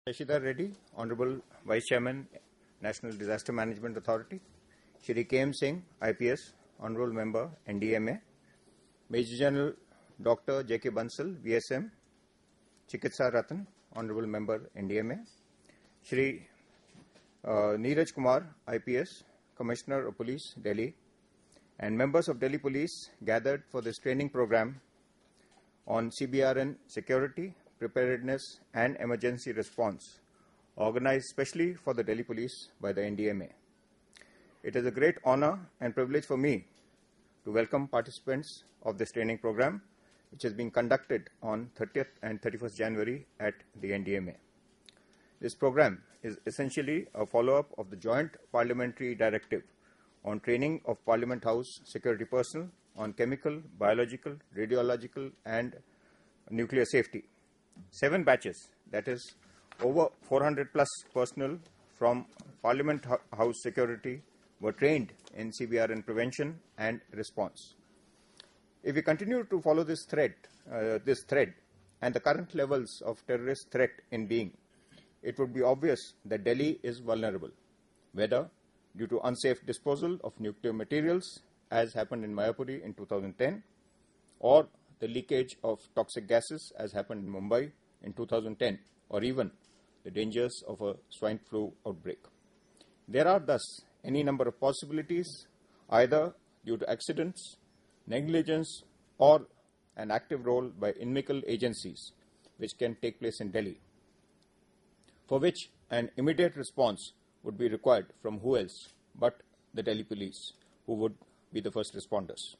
Shashidhar Reddy, Honorable Vice Chairman, National Disaster Management Authority. Shri K.M. Singh, IPS, Honorable Member, NDMA. Major General Dr. J.K. Bansal, VSM, Chikitsa Ratan, Honorable Member, NDMA. Shri Neeraj Kumar, IPS, Commissioner of Police, Delhi, and members of Delhi Police gathered for this training program on cbrn security, preparedness and emergency response, organized specially for the Delhi Police by the NDMA. It is a great honor and privilege for me to welcome participants of this training program, which is being conducted on 30th and 31st January at the NDMA. This program is essentially a follow-up of the Joint Parliamentary Directive on training of Parliament House security personnel on chemical, biological, radiological and nuclear safety. 7 batches, that is over 400 plus personnel from Parliament House security were trained in cbrn prevention and response. If we continue to follow this thread and the current levels of terrorist threat in being, it would be obvious that Delhi is vulnerable, whether due to unsafe disposal of nuclear materials, as happened in Mayapuri in 2010, or the leakage of toxic gases, as happened in Mumbai in 2010, or even the dangers of a swine flu outbreak. There are thus any number of possibilities, either due to accidents, negligence, or an active role by inimical agencies, which can take place in Delhi, for which an immediate response would be required from who else but the Delhi Police, who would be the first responders.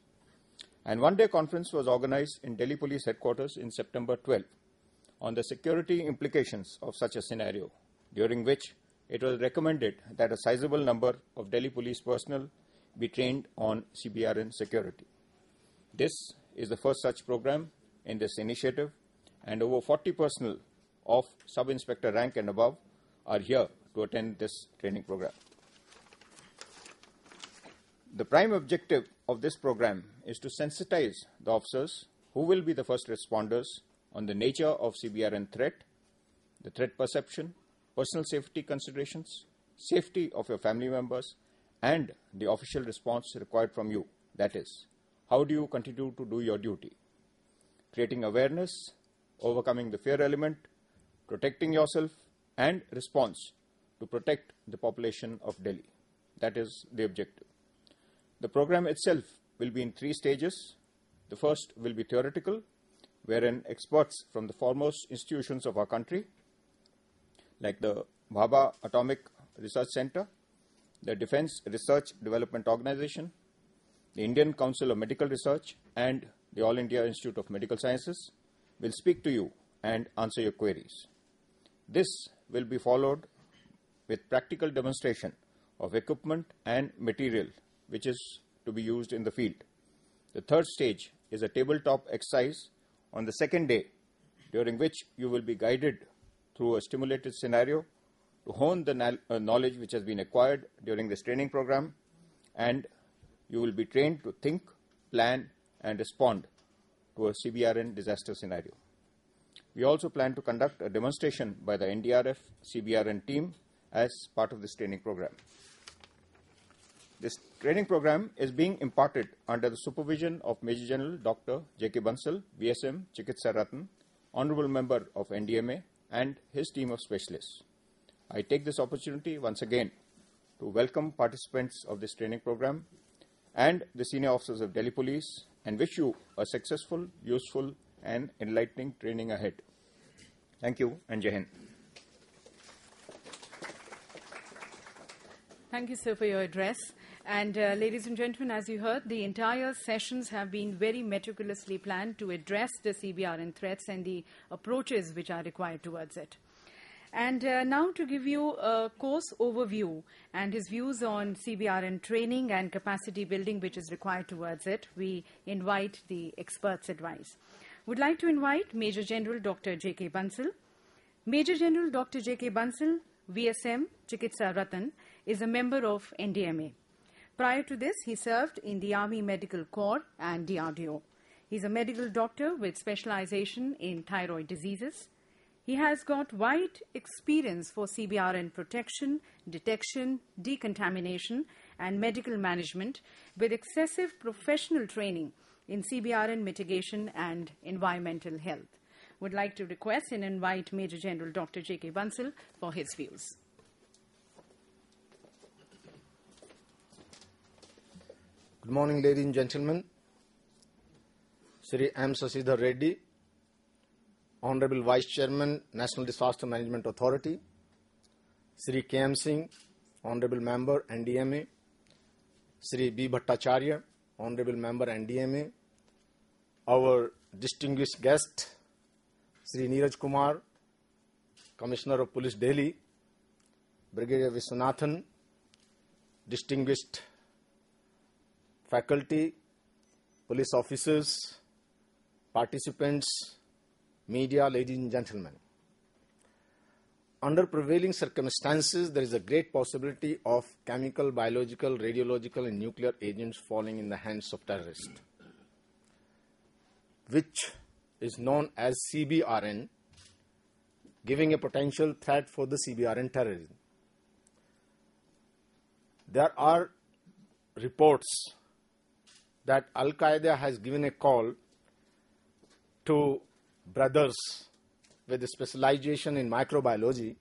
And one-day conference was organized in Delhi Police Headquarters in September 12 on the security implications of such a scenario, during which it was recommended that a sizable number of Delhi Police personnel be trained on cbrn security. This is the first such program in this initiative, and over 40 personnel of sub-inspector rank and above are here to attend this training program. The prime objective of this program is to sensitize the officers who will be the first responders on the nature of cbrn threat, the threat perception, personal safety considerations, safety of your family members, and the official response required from you. That is, how do you continue to do your duty? Creating awareness, overcoming the fear element, protecting yourself, and response to protect the population of Delhi. That is the objective. The program itself will be in 3 stages. The first will be theoretical, wherein experts from the foremost institutions of our country, like the Bhabha Atomic Research Center, the Defence Research Development Organization, the Indian Council of Medical Research, and the All India Institute of Medical Sciences, will speak to you and answer your queries. This will be followed with practical demonstration of equipment and material which is to be used in the field. The third stage is a tabletop exercise on the second day, during which you will be guided through a stimulated scenario to hone the knowledge which has been acquired during this training program, and you will be trained to think, plan and respond to a cbrn disaster scenario. We also plan to conduct a demonstration by the NDRF cbrn team as part of this training program. This training program is being imparted under the supervision of Major General Dr. J.K. Bansal, VSM, Chikitsa Ratan, Honorable Member of NDMA, and his team of specialists. I take this opportunity once again to welcome participants of this training program and the senior officers of Delhi Police, and wish you a successful, useful and enlightening training ahead. Thank you and Jai Hind. Thank you, sir, for your address. And ladies and gentlemen, as you heard, the entire sessions have been very meticulously planned to address the cbrn threats and the approaches which are required towards it. And now to give you a course overview and his views on cbrn training and capacity building which is required towards it, we invite the experts' advice. Would like to invite Major General Dr. J.K. Bansal. Major General Dr. J.K. Bansal, VSM, Chikitsa Ratan, is a member of NDMA. Prior to this, he served in the Army Medical Corps and DRDO. He is a medical doctor with specialization in thyroid diseases. He has got wide experience for CBRN protection, detection, decontamination, and medical management, with excessive professional training in CBRN mitigation and environmental health. Would like to request and invite Major General Dr. J.K. Bansal for his views. Good morning, ladies and gentlemen. Shri M. Sasidhar Reddy, Honorable Vice Chairman, National Disaster Management Authority, Shri K.M. Singh, Honorable Member, NDMA, Shri B. Bhattacharya, Honorable Member, NDMA, our distinguished guest, Shri Neeraj Kumar, Commissioner of Police, Delhi, Brigadier Viswanathan, distinguished faculty, police officers, participants, media, ladies and gentlemen. Under prevailing circumstances, there is a great possibility of chemical, biological, radiological, and nuclear agents falling in the hands of terrorists, which is known as CBRN, giving a potential threat for the CBRN terrorism. There are reports that Al-Qaeda has given a call to brothers with a specialization in microbiology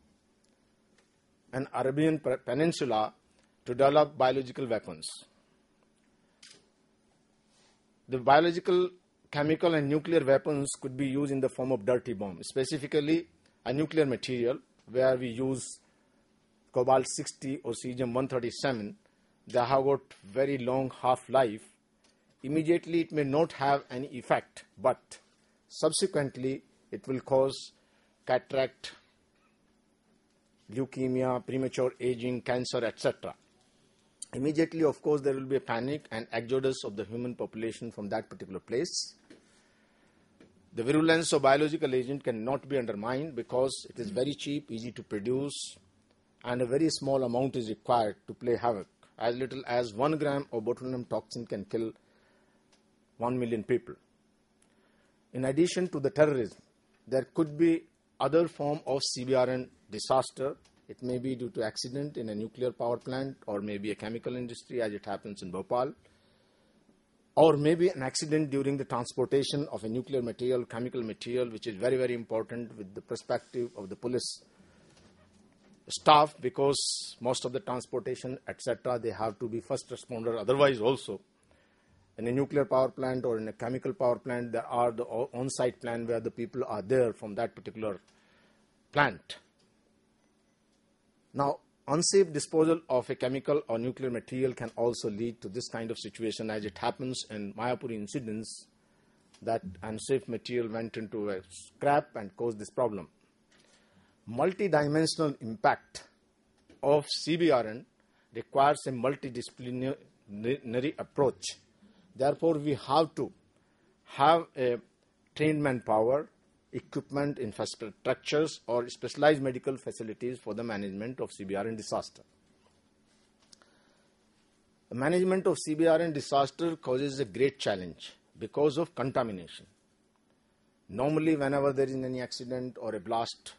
and Arabian Peninsula to develop biological weapons. The biological, chemical and nuclear weapons could be used in the form of dirty bomb, specifically a nuclear material where we use cobalt-60 or cesium-137. They have got very long half-life. Immediately it may not have any effect, but subsequently it will cause cataract, leukemia, premature aging, cancer, etc. Immediately, of course, there will be a panic and exodus of the human population from that particular place. The virulence of biological agent cannot be undermined because it is very cheap, easy to produce, and a very small amount is required to play havoc. As little as 1 gram of botulinum toxin can kill 1 million people. In addition to the terrorism, there could be other form of CBRN disaster. It may be due to accident in a nuclear power plant, or maybe a chemical industry as it happens in Bhopal, or maybe an accident during the transportation of a nuclear material, chemical material, which is very, very important with the perspective of the police staff, because most of the transportation, etc., they have to be first responder. Otherwise also, in a nuclear power plant or in a chemical power plant, there are the on-site plan where the people are there from that particular plant. Now, unsafe disposal of a chemical or nuclear material can also lead to this kind of situation, as it happens in Mayapuri incidents, that unsafe material went into a scrap and caused this problem. Multidimensional impact of CBRN requires a multidisciplinary approach. Therefore, we have to have a trained manpower, equipment, infrastructures, or specialized medical facilities for the management of CBRN disaster. The management of CBRN disaster causes a great challenge because of contamination. Normally, whenever there is any accident or a blast,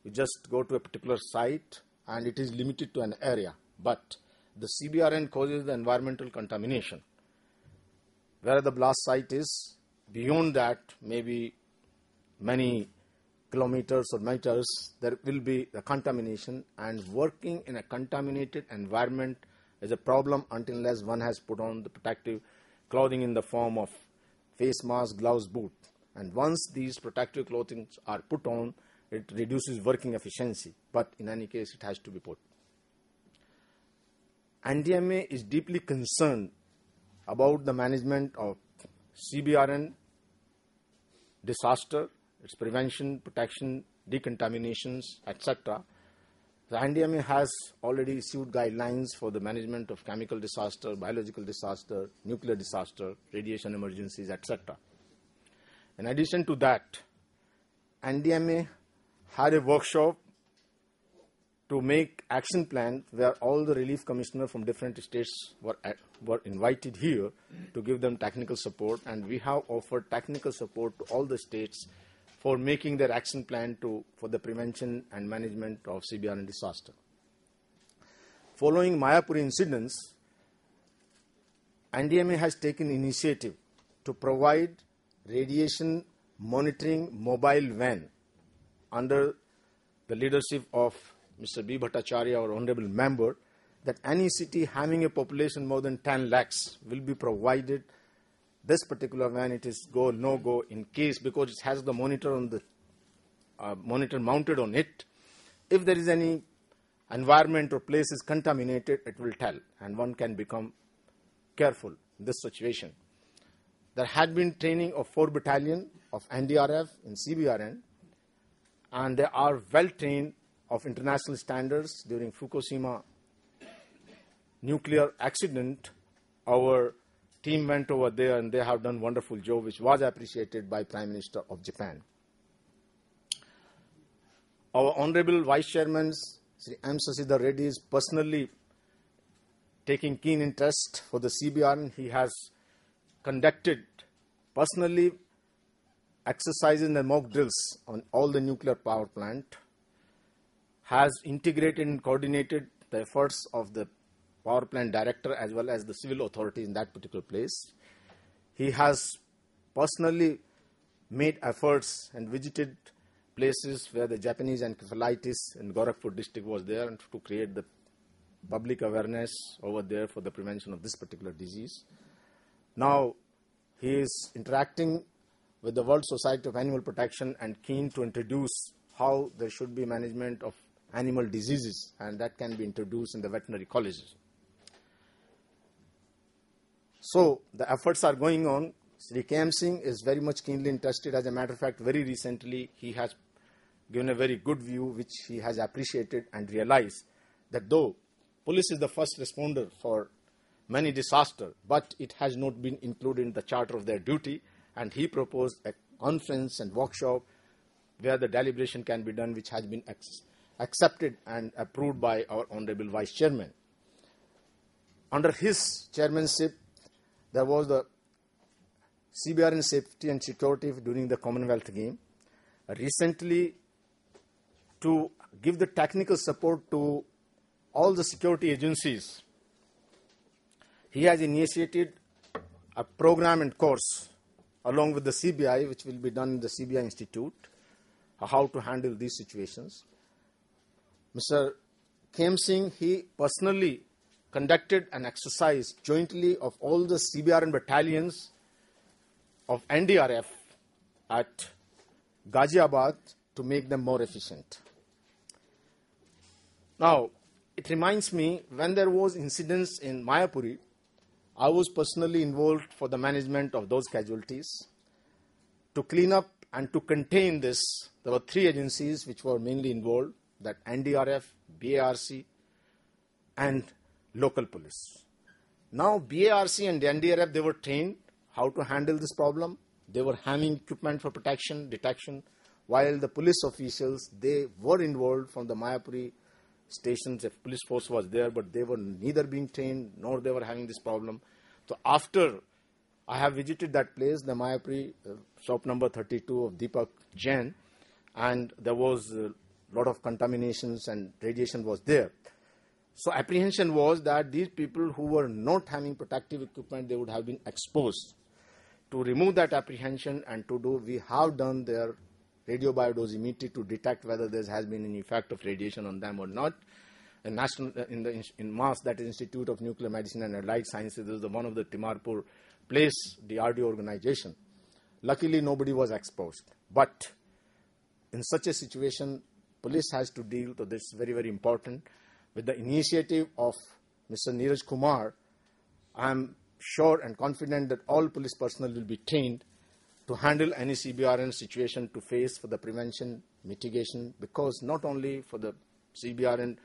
you just go to a particular site and it is limited to an area. But the CBRN causes the environmental contamination. Where the blast site is, beyond that, maybe many kilometers or meters, there will be the contamination, and working in a contaminated environment is a problem until unless one has put on the protective clothing in the form of face mask, gloves, boot. And once these protective clothing are put on, it reduces working efficiency. But in any case, it has to be put. NDMA is deeply concerned about the management of CBRN disaster, its prevention, protection, decontaminations, etc. The NDMA has already issued guidelines for the management of chemical disaster, biological disaster, nuclear disaster, radiation emergencies, etc. In addition to that, NDMA had a workshop to make action plan where all the relief commissioners from different states were invited here to give them technical support, and we have offered technical support to all the states for making their action plan for the prevention and management of CBRN disaster. Following Mayapuri incidents, NDMA has taken initiative to provide radiation monitoring mobile van under the leadership of Mr. B. Bhattacharya, our honorable member, that any city having a population more than 10 lakhs will be provided this particular van. It is go, no go in case, because it has the monitor on the monitor mounted on it. If there is any environment or place is contaminated, it will tell, and one can become careful in this situation. There had been training of 4 battalion of NDRF in CBRN, and they are well trained of international standards. During Fukushima nuclear accident, our team went over there and they have done wonderful job, which was appreciated by Prime Minister of Japan. Our Honorable Vice Chairman, Sri M. Sasidhar Reddy, is personally taking keen interest for the CBRN. He has conducted personally exercises and mock drills on all the nuclear power plant, has integrated and coordinated the efforts of the power plant director as well as the civil authorities in that particular place. He has personally made efforts and visited places where the Japanese encephalitis in Gorakhpur district was there, and to create the public awareness over there for the prevention of this particular disease. Now he is interacting with the World Society of Animal Protection and keen to introduce how there should be management of animal diseases, and that can be introduced in the veterinary colleges. So the efforts are going on. Sri K.M. Singh is very much keenly interested. As a matter of fact, very recently he has given a very good view, which he has appreciated and realized that though police is the first responder for many disasters, but it has not been included in the charter of their duty, and he proposed a conference and workshop where the deliberation can be done, which has been accepted and approved by our Honorable Vice Chairman. Under his chairmanship, there was the CBRN Safety and Security during the Commonwealth Game. Recently, to give the technical support to all the security agencies, he has initiated a program and course along with the CBI, which will be done in the CBI Institute, how to handle these situations. Mr. K.M. Singh, he personally conducted an exercise jointly of all the CBRN battalions of NDRF at Ghaziabad to make them more efficient. Now, it reminds me, when there was incidents in Mayapuri, I was personally involved for the management of those casualties. To clean up and to contain this, there were 3 agencies which were mainly involved, that NDRF, BARC and local police. Now BARC and NDRF, they were trained how to handle this problem. They were having equipment for protection, detection, while the police officials, they were involved from the Mayapuri stations. The police force was there, but they were neither being trained nor they were having this problem. So after I have visited that place, the Mayapuri, shop number 32 of Deepak Jain, and there was a lot of contaminations and radiation was there. So apprehension was that these people who were not having protective equipment, they would have been exposed. To remove that apprehension and to do, we have done their radiobiodosimetry to detect whether there has been any effect of radiation on them or not. In MAS, that is Institute of Nuclear Medicine and Allied Sciences, this is one of the Timarpur place, the RDO organization. Luckily, nobody was exposed. But in such a situation, police has to deal, so this is very, very important. With the initiative of Mr. Neeraj Kumar, I am sure and confident that all police personnel will be trained to handle any CBRN situation to face for the prevention, mitigation, because not only for the CBRN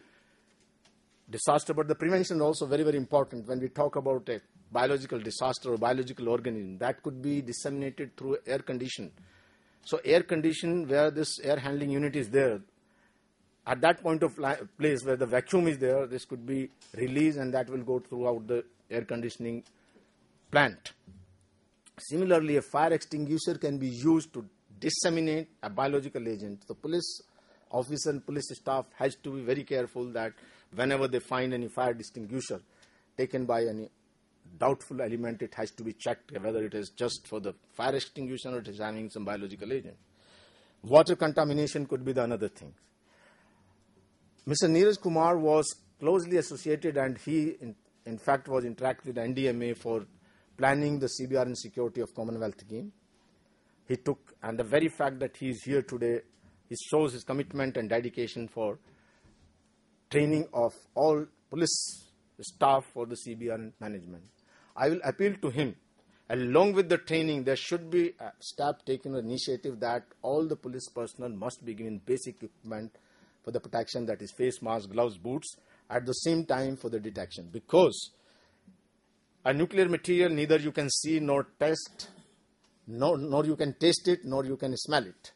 disaster, but the prevention is also very, very important. When we talk about a biological disaster or biological organism, that could be disseminated through air condition. So air condition, where this air handling unit is there, at that point of place where the vacuum is there, this could be released and that will go throughout the air conditioning plant. Similarly, a fire extinguisher can be used to disseminate a biological agent, the police officer and police staff has to be very careful that whenever they find any fire extinguisher taken by any doubtful element, it has to be checked whether it is just for the fire extinguisher or it is having some biological agent. Water contamination could be the another thing. Mr. Neeraj Kumar was closely associated, and he in fact was interacting with NDMA for planning the cbrn security of Commonwealth Game. He took, and the very fact that he is here today, it shows his commitment and dedication for training of all police staff for the cbrn management. I will appeal to him, along with the training, there should be a step taken, an initiative that all the police personnel must be given basic equipment for the protection, that is face mask, gloves, boots, at the same time for the detection. Because a nuclear material, neither you can see nor test, nor you can taste it, nor you can smell it.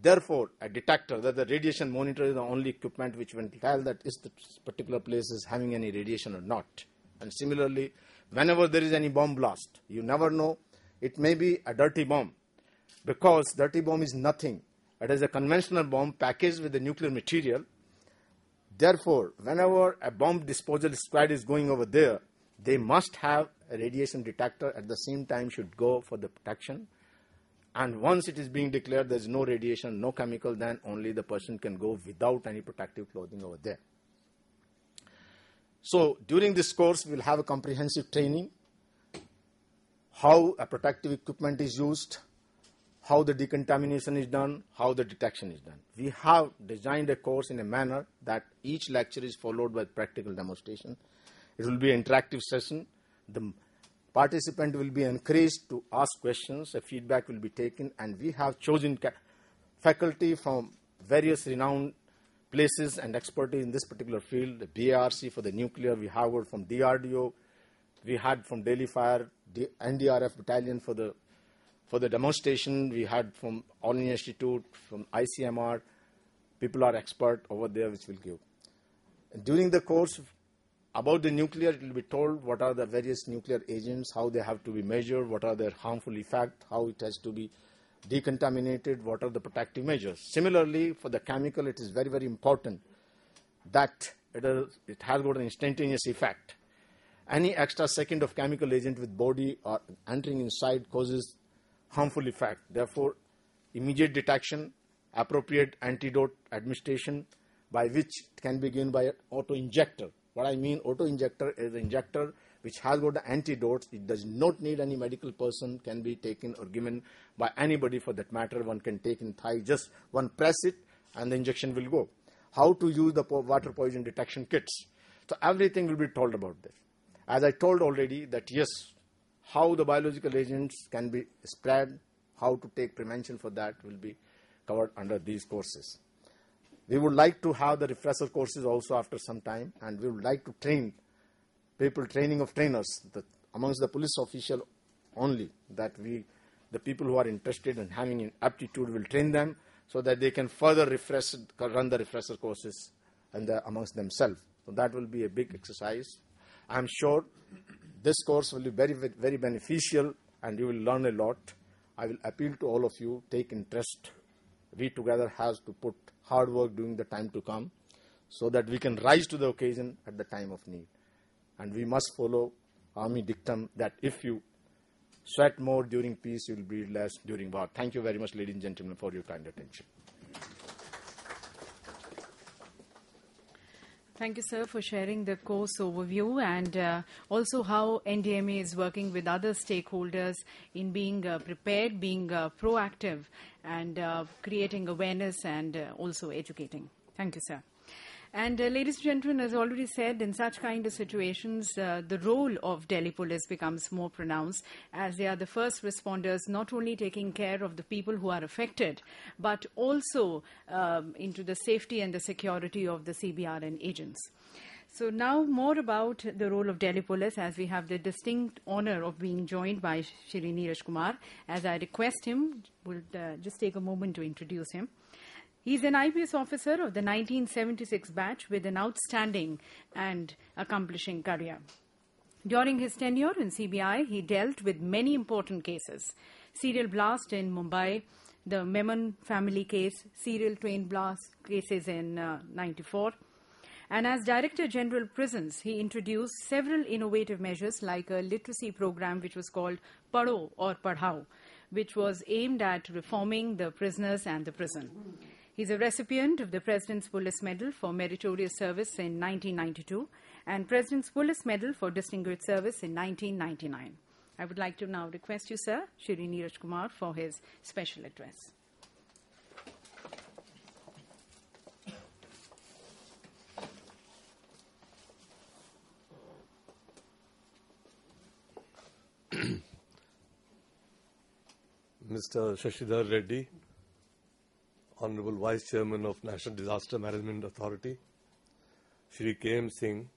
Therefore, a detector, that the radiation monitor is the only equipment which will tell that is the particular place is having any radiation or not. And similarly, whenever there is any bomb blast, you never know, it may be a dirty bomb, because dirty bomb is nothing. It is a conventional bomb packaged with the nuclear material. Therefore, whenever a bomb disposal squad is going over there, they must have a radiation detector, at the same time should go for the protection. And once it is being declared there is no radiation, no chemical, then only the person can go without any protective clothing over there. So during this course, we will have a comprehensive training, how a protective equipment is used, how the decontamination is done, how the detection is done. We have designed a course in a manner that each lecture is followed by practical demonstration. It will be an interactive session. The participant will be encouraged to ask questions, a feedback will be taken, and we have chosen faculty from various renowned places and expertise in this particular field. The BARC for the nuclear, we have one from DRDO, we had from Delhi Fire, NDRF battalion for the demonstration, we had from All India Institute, from ICMR, people are expert over there which will give. During the course about the nuclear, it will be told what are the various nuclear agents, how they have to be measured, what are their harmful effects, how it has to be decontaminated, what are the protective measures. Similarly, for the chemical, it is very, very important that it has got an instantaneous effect. Any extra second of chemical agent with body or entering inside causes harmful effect. Therefore, immediate detection, appropriate antidote administration, by which it can be given by an auto-injector. What I mean, auto-injector is an injector which has got the antidotes. It does not need any medical person, can be taken or given by anybody for that matter. One can take in thigh, just one press it and the injection will go. How to use the water poison detection kits. So everything will be told about this. As I told already that yes, how the biological agents can be spread, how to take prevention for that will be covered under these courses. We would like to have the refresher courses also after some time, and we would like to train people, training of trainers, amongst the police official only, that the people who are interested in having an aptitude will train them so that they can further run the refresher courses and amongst themselves. So that will be a big exercise. I am sure this course will be very, very beneficial and you will learn a lot. I will appeal to all of you, take interest. We together have to put hard work during the time to come so that we can rise to the occasion at the time of need. And we must follow army dictum that if you sweat more during peace, you will breathe less during war. Thank you very much, ladies and gentlemen, for your kind attention. Thank you, sir, for sharing the course overview and also how NDMA is working with other stakeholders in being prepared, being proactive, and creating awareness and also educating. Thank you, sir. And ladies and gentlemen, as already said, in such kind of situations, the role of Delhi Police becomes more pronounced as they are the first responders, not only taking care of the people who are affected, but also into the safety and the security of the CBRN agents. So now more about the role of Delhi Police, as we have the distinct honor of being joined by Shri Neeraj Kumar. As I request him, we'll just take a moment to introduce him. He is an IPS officer of the 1976 batch with an outstanding and accomplishing career. During his tenure in CBI, he dealt with many important cases. Serial blast in Mumbai, the Memon family case, serial train blast cases in 94. And as Director General Prisons, he introduced several innovative measures like a literacy program which was called Padho or Padhao, which was aimed at reforming the prisoners and the prison. He's a recipient of the President's Police Medal for Meritorious Service in 1992 and President's Police Medal for Distinguished Service in 1999. I would like to now request you, sir, Shri Neeraj Kumar, for his special address. Mr. Shashidhar Reddy, Honorable Vice Chairman of National Disaster Management Authority, Shri K.M. Singh,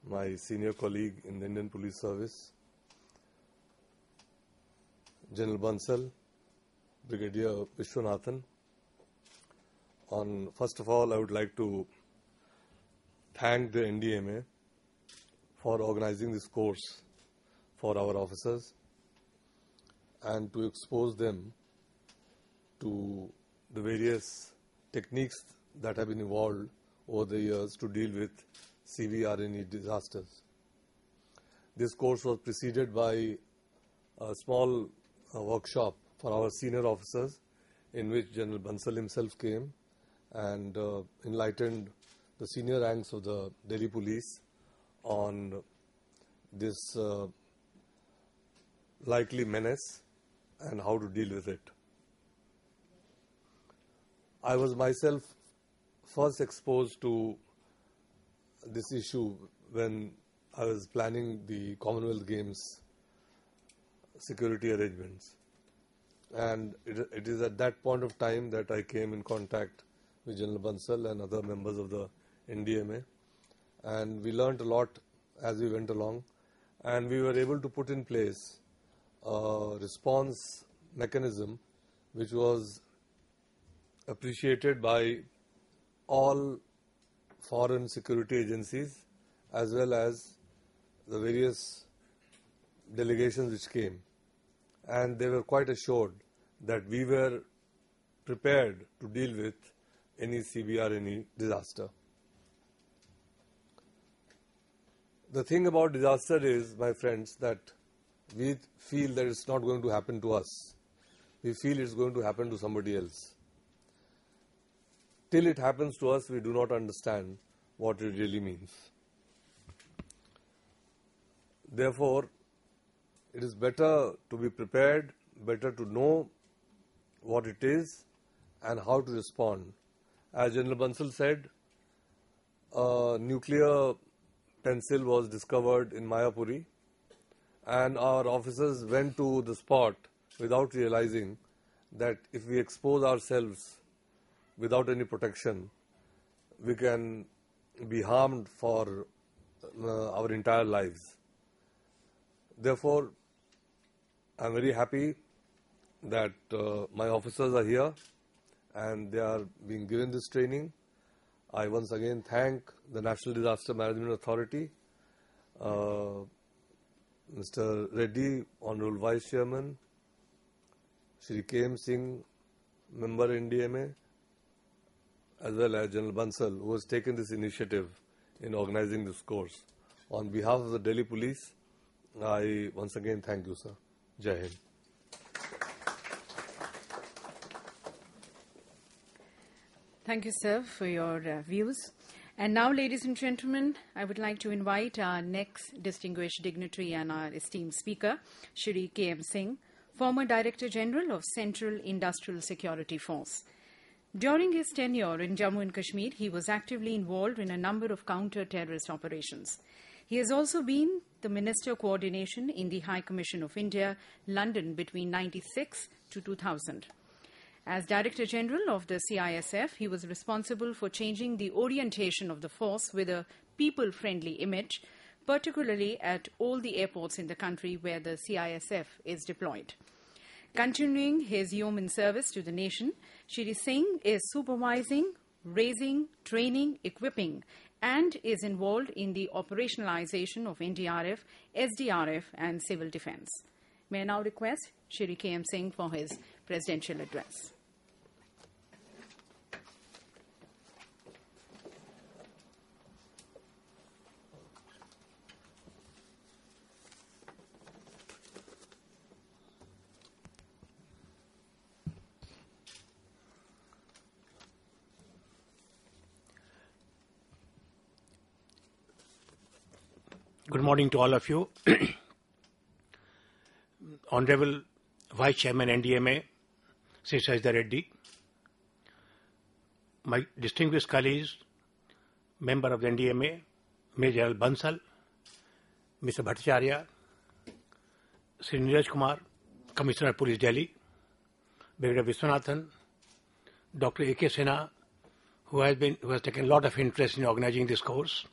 my senior colleague in the Indian Police Service, General Bansal, Brigadier Vishwanathan. First of all, I would like to thank the NDMA for organizing this course for our officers and to expose them to the various techniques that have been evolved over the years to deal with cbrn disasters. This course was preceded by a small workshop for our senior officers in which General Bansal himself came and enlightened the senior ranks of the Delhi Police on this likely menace and how to deal with it. I was myself first exposed to this issue when I was planning the Commonwealth Games security arrangements. And it is at that point of time that I came in contact with General Bansal and other members of the NDMA. And we learned a lot as we went along. And we were able to put in place a response mechanism which was appreciated by all foreign security agencies as well as the various delegations which came. And they were quite assured that we were prepared to deal with any cbrn disaster. The thing about disaster is, my friends, that we feel that it's not going to happen to us. We feel it's going to happen to somebody else. Till it happens to us, we do not understand what it really means. Therefore, it is better to be prepared, better to know what it is and how to respond. As General Bansal said, a nuclear pencil was discovered in Mayapuri, and our officers went to the spot without realizing that if we expose ourselves without any protection, we can be harmed for our entire lives. Therefore, I am very happy that my officers are here and they are being given this training. I once again thank the National Disaster Management Authority, Mr. Reddy, Honorable Vice Chairman, Shri K.M. Singh, Member NDMA, as well as General Bansal, who has taken this initiative in organizing this course. On behalf of the Delhi Police, I once again thank you, sir. Jai Hind. Thank you, sir, for your views. And now, ladies and gentlemen, I would like to invite our next distinguished dignitary and our esteemed speaker, Shri K.M. Singh, former Director General of Central Industrial Security Force. During his tenure in Jammu and Kashmir, he was actively involved in a number of counter-terrorist operations. He has also been the Minister Coordination in the High Commission of India, London, between 1996 to 2000. As Director General of the CISF, he was responsible for changing the orientation of the force with a people-friendly image, particularly at all the airports in the country where the CISF is deployed. Continuing his yeoman service to the nation, Shri Singh is supervising, raising, training, equipping, and is involved in the operationalization of NDRF, SDRF, and civil defense. May I now request Shri K.M. Singh for his presidential address. Good morning to all of you. Honorable Vice Chairman NDMA, Sri Sajda Reddy, my distinguished colleagues, member of the NDMA, Major General Bansal, Mr. Bhattacharya, Sri Neeraj Kumar, Commissioner of Police Delhi, Brigadier Viswanathan, Dr. A.K. Sinha, who has taken a lot of interest in organizing this course,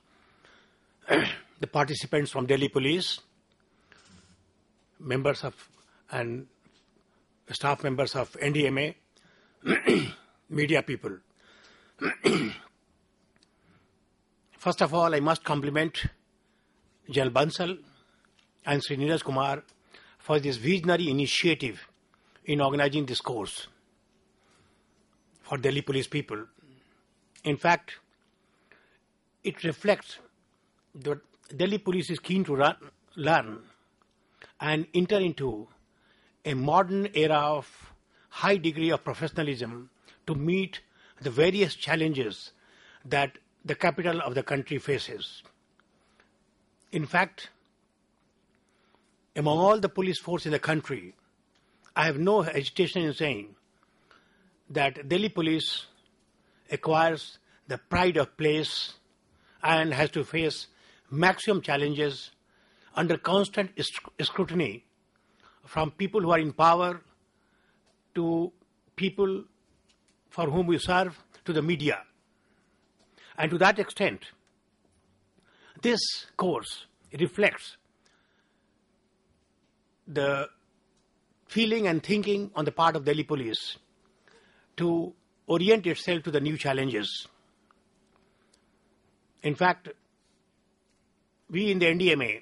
the participants from Delhi Police, members of and staff members of NDMA, media people. First of all, I must compliment General Bansal and Sri Neeraj Kumar for this visionary initiative in organizing this course for Delhi Police people. In fact, it reflects that Delhi Police is keen to learn and enter into a modern era of high degree of professionalism to meet the various challenges that the capital of the country faces. In fact, among all the police force in the country, I have no hesitation in saying that Delhi Police acquires the pride of place and has to face maximum challenges under constant scrutiny from people who are in power to people for whom we serve to the media. And to that extent, this course reflects the feeling and thinking on the part of Delhi Police to orient itself to the new challenges. In fact, we in the NDMA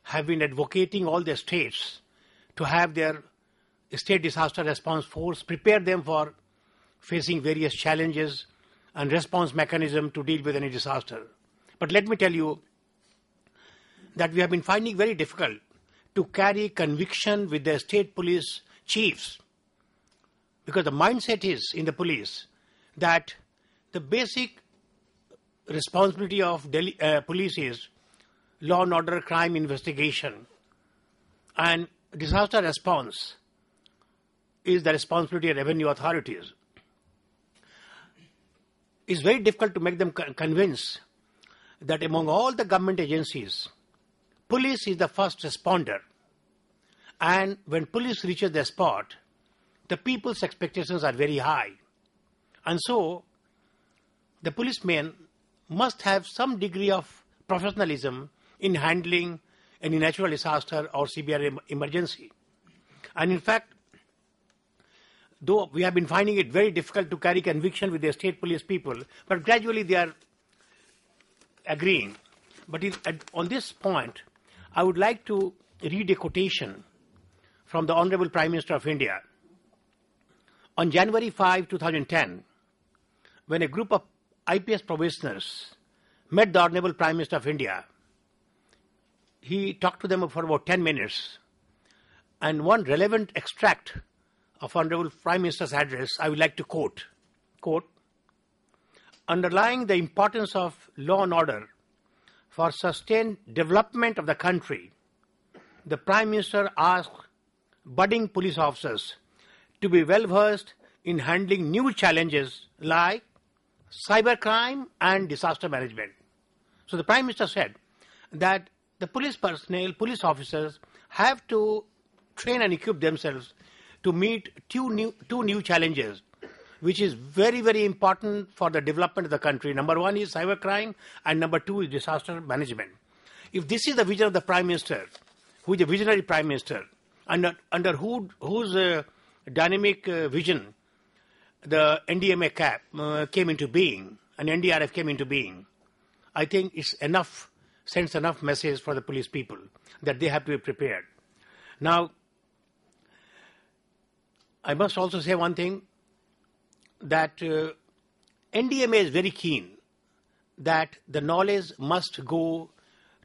have been advocating all the states to have their state disaster response force prepare them for facing various challenges and response mechanism to deal with any disaster. But let me tell you that we have been finding very difficult to carry conviction with the state police chiefs, because the mindset is in the police that the basic responsibility of Delhi police is law and order crime investigation, and disaster response is the responsibility of revenue authorities. It's very difficult to make them convince that among all the government agencies, police is the first responder. And when police reaches the spot, the people's expectations are very high. And so, the policemen must have some degree of professionalism in handling any natural disaster or cbrn emergency. And in fact, though we have been finding it very difficult to carry conviction with the state police people, but gradually they are agreeing. But on this point, I would like to read a quotation from the Honorable Prime Minister of India. On January 5, 2010, when a group of IPS probationers met the Honorable Prime Minister of India, he talked to them for about 10 minutes. And one relevant extract of Honorable Prime Minister's address, I would like to quote. Underlying the importance of law and order for sustained development of the country, the Prime Minister asked budding police officers to be well versed in handling new challenges like cybercrime and disaster management. So the Prime Minister said that the police personnel, police officers have to train and equip themselves to meet two new challenges, which is very, very important for the development of the country. Number one is cybercrime, and number two is disaster management. If this is the vision of the Prime Minister, who is a visionary Prime Minister, under whose dynamic vision the NDMA came into being, and NDRF came into being, I think it's enough, sends enough message for the police people that they have to be prepared. Now, I must also say one thing, that NDMA is very keen that the knowledge must go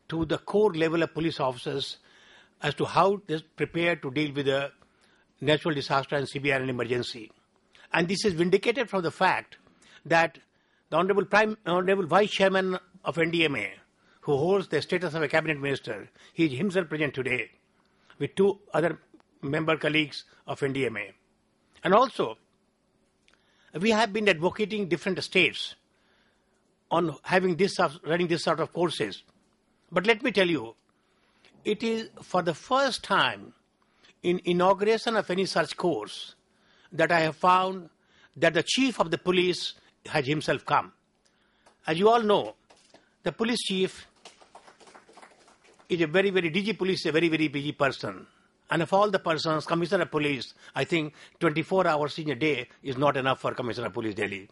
to the core level of police officers as to how they prepare to deal with a natural disaster and cbrn emergency. And this is vindicated from the fact that the Honorable Vice Chairman of NDMA, who holds the status of a cabinet minister, he is himself present today with two other member colleagues of NDMA. And also, we have been advocating different states on having running this sort of courses. But let me tell you, it is for the first time in inauguration of any such course that I have found that the chief of the police has himself come. As you all know, the police chief is DG police is a very, very busy person. And of all the persons, Commissioner of Police, I think 24 hours in a day is not enough for Commissioner of Police Delhi.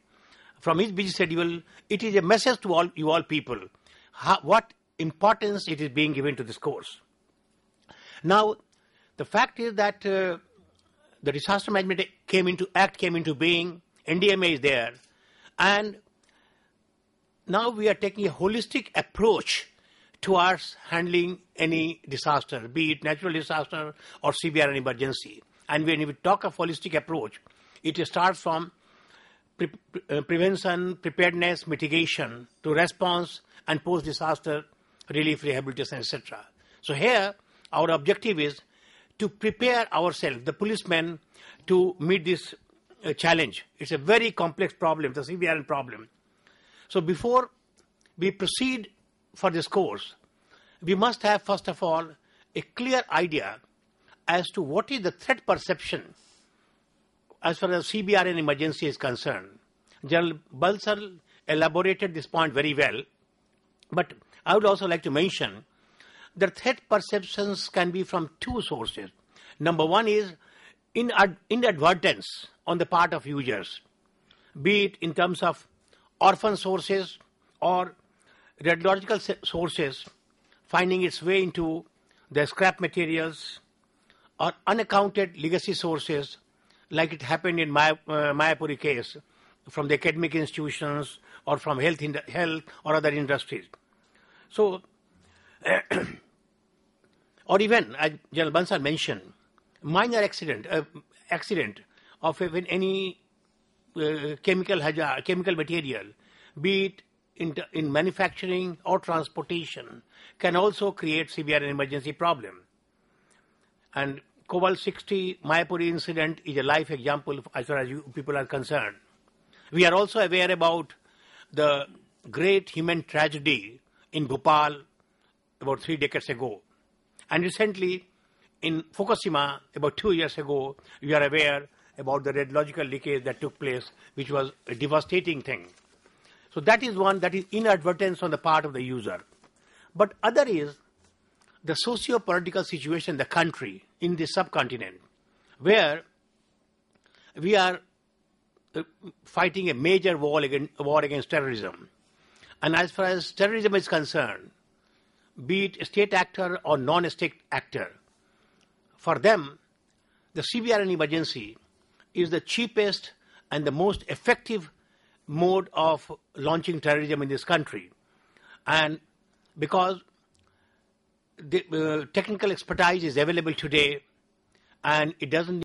From his busy schedule, it is a message to all people, what importance it is being given to this course. Now, the fact is that the Disaster Management Act came into being, NDMA is there, and now we are taking a holistic approach towards handling any disaster, be it natural disaster or cbrn emergency. And when we talk of holistic approach, it starts from prevention, preparedness, mitigation, to response and post-disaster relief, rehabilitation, etc. So here, our objective is to prepare ourselves, the policemen, to meet this challenge. It's a very complex problem, the cbrn problem. So before we proceed for this course, we must have, first of all, a clear idea as to what is the threat perception as far as cbrn emergency is concerned. General Balsal elaborated this point very well, but I would also like to mention that threat perceptions can be from two sources. Number one is inadvertence on the part of users, be it in terms of orphan sources or radiological sources finding its way into the scrap materials, or unaccounted legacy sources, like it happened in Mayapuri case, from the academic institutions or from health or other industries. So, or even, as General Bansal mentioned, minor accident of even any chemical material, be it in manufacturing or transportation, can also create cbrn emergency problem. And Cobalt 60 Mayapuri incident is a life example as far as you people are concerned. We are also aware about the great human tragedy in Bhopal about 3 decades ago. And recently in Fukushima, about 2 years ago, we are aware about the radiological leakage that took place, which was a devastating thing. So that is one, that is inadvertence on the part of the user. But other is the socio-political situation in the country, in the subcontinent, where we are fighting a major war against terrorism. And as far as terrorism is concerned, be it a state actor or non-state actor, for them, the cbrn emergency is the cheapest and the most effective mode of launching terrorism in this country. And because the technical expertise is available today, and it doesn't